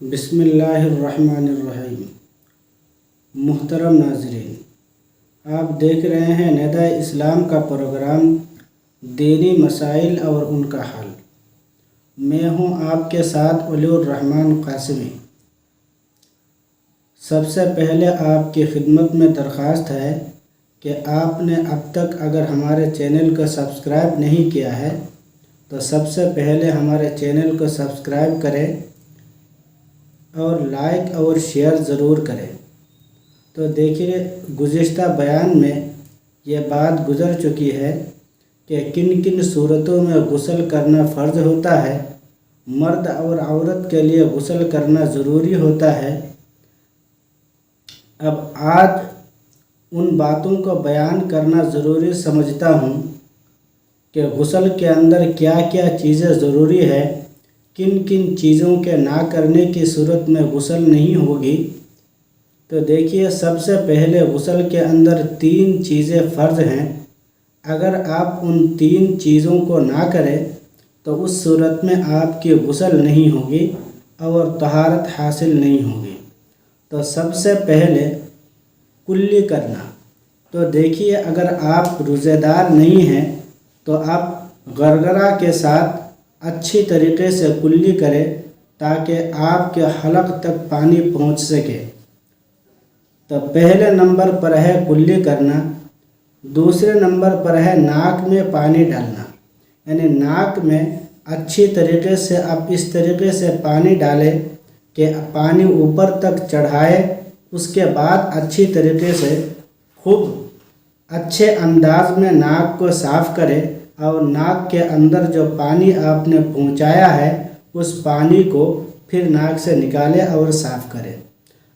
بسم اللہ الرحمن الرحیم۔ محترم ناظرین، آپ دیکھ رہے ہیں نداء اسلام کا پروگرام دینی مسائل اور ان کا حل۔ میں ہوں آپ کے ساتھ ولی الرحمن قاسمی۔ سب سے پہلے آپ کی خدمت میں درخواست ہے کہ آپ نے اب تک اگر ہمارے چینل کو سبسکرائب نہیں کیا ہے تو سب سے پہلے ہمارے چینل کو سبسکرائب کریں اور لائک اور شیئر ضرور کریں۔ تو دیکھیے، گزشتہ بیان میں یہ بات گزر چکی ہے کہ کن کن صورتوں میں غسل کرنا فرض ہوتا ہے، مرد اور عورت کے لیے غسل کرنا ضروری ہوتا ہے۔ اب آج ان باتوں کو بیان کرنا ضروری سمجھتا ہوں کہ غسل کے اندر کیا کیا چیزیں ضروری ہے، کن کن چیزوں کے نہ کرنے کی صورت میں غسل نہیں ہوگی۔ تو دیکھیے، سب سے پہلے غسل کے اندر 3 چیزیں فرض ہیں۔ اگر آپ ان 3 چیزوں کو نہ کریں تو اس صورت میں آپ کی غسل نہیں ہوگی اور طہارت حاصل نہیں ہوگی۔ تو سب سے پہلے کلی کرنا۔ تو دیکھیے، اگر آپ روزے دار نہیں ہیں تو آپ گرگرہ کے ساتھ اچھی طریقے سے کلی کریں تاکہ آپ کے حلق تک پانی پہنچ سکے۔ تو پہلے نمبر پر ہے کلی کرنا۔ دوسرے نمبر پر ہے ناک میں پانی ڈالنا، یعنی ناک میں اچھی طریقے سے آپ اس طریقے سے پانی ڈالیں کہ پانی اوپر تک چڑھائے، اس کے بعد اچھی طریقے سے خوب اچھے انداز میں ناک کو صاف کرے اور ناک کے اندر جو پانی آپ نے پہنچایا ہے اس پانی کو پھر ناک سے نکالے اور صاف کرے۔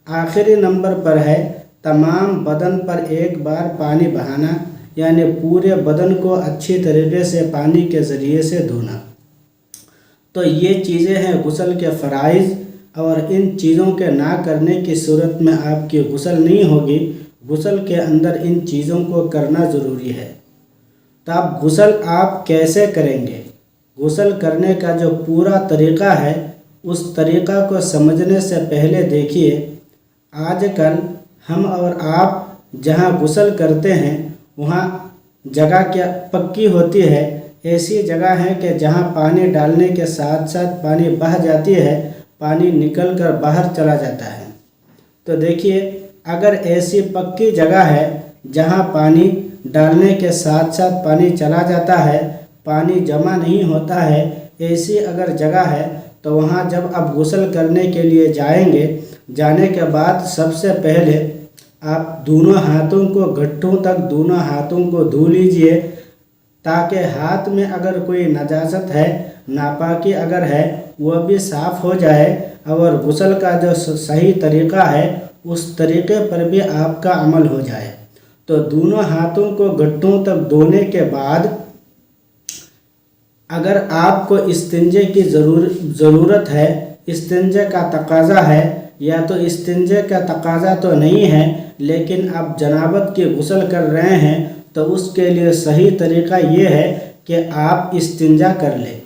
آخری نمبر پر ہے تمام بدن پر ایک بار پانی بہانا، یعنی پورے بدن کو اچھی طریقے سے پانی کے ذریعے سے دھونا۔ تو یہ چیزیں ہیں غسل کے فرائض، اور ان چیزوں کے نہ کرنے کی صورت میں آپ کی غسل نہیں ہوگی۔ غسل کے اندر ان چیزوں کو کرنا ضروری ہے۔ تو اب غسل آپ کیسے کریں گے؟ غسل کرنے کا جو پورا طریقہ ہے اس طریقہ کو سمجھنے سے پہلے دیکھیے، آج کل ہم اور آپ جہاں غسل کرتے ہیں وہاں جگہ کیا پکی ہوتی ہے، ایسی جگہ ہے کہ جہاں پانی ڈالنے کے ساتھ ساتھ پانی بہہ جاتی ہے، پانی نکل کر باہر چلا جاتا ہے۔ تو دیکھیے، اگر ایسی پکی جگہ ہے جہاں پانی ڈالنے کے ساتھ ساتھ پانی چلا جاتا ہے، پانی جمع نہیں ہوتا ہے، ایسی اگر جگہ ہے تو وہاں جب آپ غسل کرنے کے لیے جائیں گے، جانے کے بعد سب سے پہلے آپ دونوں ہاتھوں کو گھٹوں تک دونوں ہاتھوں کو دھو لیجئے تاکہ ہاتھ میں اگر کوئی نجاست ہے، ناپاکی اگر ہے وہ بھی صاف ہو جائے، اور غسل کا جو صحیح طریقہ ہے اس طریقے پر بھی آپ کا عمل ہو جائے۔ تو دونوں ہاتھوں کو گھٹوں تک دھونے کے بعد اگر آپ کو استنجے کی ضرورت ہے، استنجے کا تقاضا ہے، یا تو استنجے کا تقاضا تو نہیں ہے لیکن آپ جنابت کی غسل کر رہے ہیں، تو اس کے لیے صحیح طریقہ یہ ہے کہ آپ استنجا کر لیں۔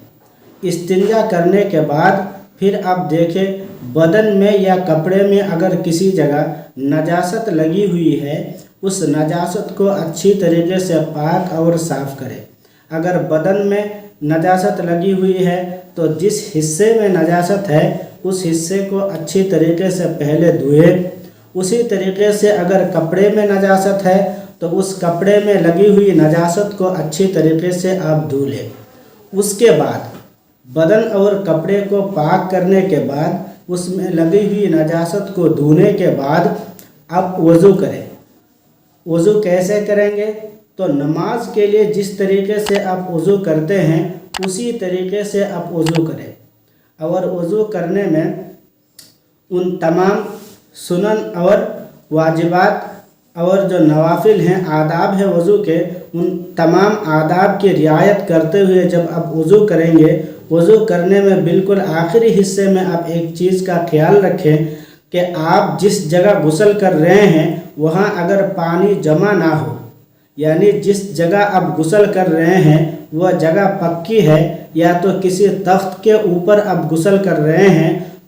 استنجا کرنے کے بعد پھر آپ دیکھیں بدن میں یا کپڑے میں اگر کسی جگہ نجاست لگی ہوئی ہے، اس نجاست کو اچھی طریقے سے پاک اور صاف کریں۔ اگر بدن میں نجاست لگی ہوئی ہے تو جس حصے میں نجاست ہے اس حصے کو اچھی طریقے سے پہلے دھوئے۔ اسی طریقے سے اگر کپڑے میں نجاست ہے تو اس کپڑے میں لگی ہوئی نجاست کو اچھی طریقے سے آپ دھو لیں۔ اس کے بعد بدن اور کپڑے کو پاک کرنے کے بعد اس میں لگی ہوئی نجاست کو دھونے کے بعد آپ وضو کریں۔ وضو کیسے کریں گے؟ تو نماز کے لیے جس طریقے سے آپ وضو کرتے ہیں اسی طریقے سے آپ وضو کریں، اور وضو کرنے میں ان تمام سنن اور واجبات اور جو نوافل ہیں، آداب ہیں وضو کے، ان تمام آداب کی رعایت کرتے ہوئے جب آپ وضو کریں گے، وضو کرنے میں بالکل آخری حصے میں آپ ایک چیز کا خیال رکھیں کہ آپ جس جگہ غسل کر رہے ہیں وہاں اگر پانی جمع نہ ہو، یعنی جس جگہ آپ غسل کر رہے ہیں وہ جگہ پکی ہے یا تو کسی تخت کے اوپر آپ غسل کر رہے ہیں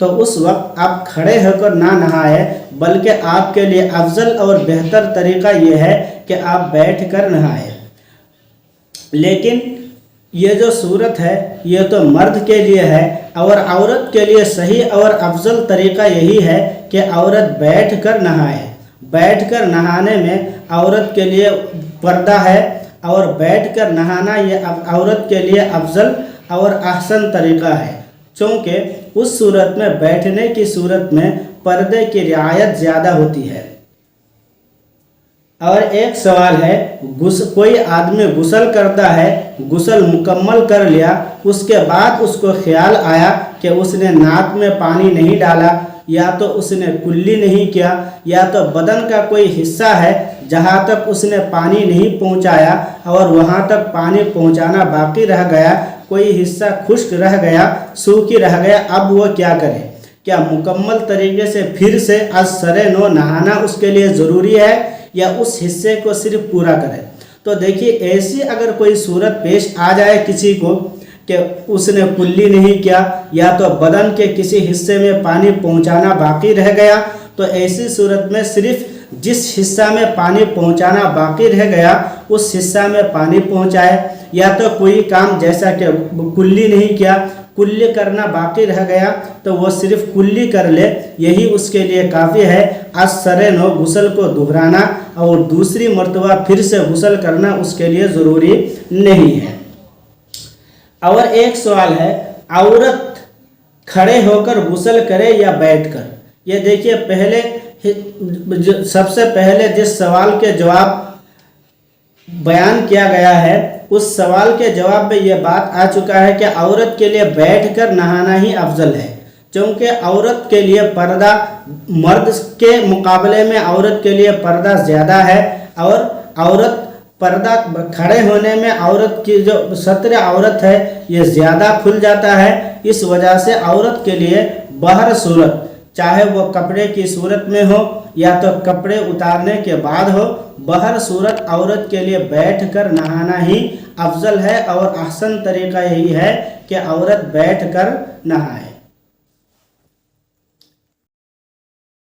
تو اس وقت آپ کھڑے ہو کر نہ نہائے، بلکہ آپ کے لیے افضل اور بہتر طریقہ یہ ہے کہ آپ بیٹھ کر نہائے۔ لیکن یہ جو صورت ہے یہ تو مرد کے لیے ہے، اور عورت کے لیے صحیح اور افضل طریقہ یہی ہے کہ عورت بیٹھ کر نہائے۔ بیٹھ کر نہانے میں عورت کے لیے پردہ ہے، اور بیٹھ کر نہانا یہ عورت کے لیے افضل اور احسن طریقہ ہے، چونکہ اس صورت میں بیٹھنے کی صورت میں پردے کی رعایت زیادہ ہوتی ہے۔ اور ایک سوال ہے، کوئی آدمی غسل کرتا ہے، غسل مکمل کر لیا، اس کے بعد اس کو خیال آیا کہ اس نے ناک میں پانی نہیں ڈالا، یا تو اس نے کلی نہیں کیا، یا تو بدن کا کوئی حصہ ہے جہاں تک اس نے پانی نہیں پہنچایا اور وہاں تک پانی پہنچانا باقی رہ گیا، کوئی حصہ خشک رہ گیا، سوکھی رہ گیا، اب وہ کیا کرے؟ کیا مکمل طریقے سے پھر سے از سر نو نہانا اس کے لیے ضروری ہے، یا اس حصے کو صرف پورا کرے؟ تو دیکھیے، ایسی اگر کوئی صورت پیش آ جائے کسی کو کہ اس نے کلی نہیں کیا، یا تو بدن کے کسی حصے میں پانی پہنچانا باقی رہ گیا، تو ایسی صورت میں صرف جس حصہ میں پانی پہنچانا باقی رہ گیا اس حصہ میں پانی پہنچائے، یا تو کوئی کام جیسا کہ کلی نہیں کیا، کلی کرنا باقی رہ گیا تو وہ صرف کلی کر لے، یہی اس کے لیے کافی ہے۔ از سر نو غسل کو دہرانا اور دوسری مرتبہ پھر سے غسل کرنا اس کے لیے ضروری نہیں ہے۔ اور ایک سوال ہے، عورت کھڑے ہو کر غسل کرے یا بیٹھ کر؟ یہ دیکھیے، سب سے پہلے جس سوال کے جواب بیان کیا گیا ہے اس سوال کے جواب میں یہ بات آ چکا ہے کہ عورت کے لیے بیٹھ کر نہانا ہی افضل ہے، کیونکہ عورت کے لیے پردہ مرد کے مقابلے میں عورت کے لیے پردہ زیادہ ہے، اور عورت پردہ کھڑے ہونے میں عورت کی جو ستر عورت ہے یہ زیادہ کھل جاتا ہے۔ اس وجہ سے عورت کے لیے بہر صورت، چاہے وہ کپڑے کی صورت میں ہو یا تو کپڑے اتارنے کے بعد ہو، بہر صورت عورت کے لیے بیٹھ کر نہانا ہی افضل ہے، اور احسن طریقہ یہی ہے کہ عورت بیٹھ کر نہائے۔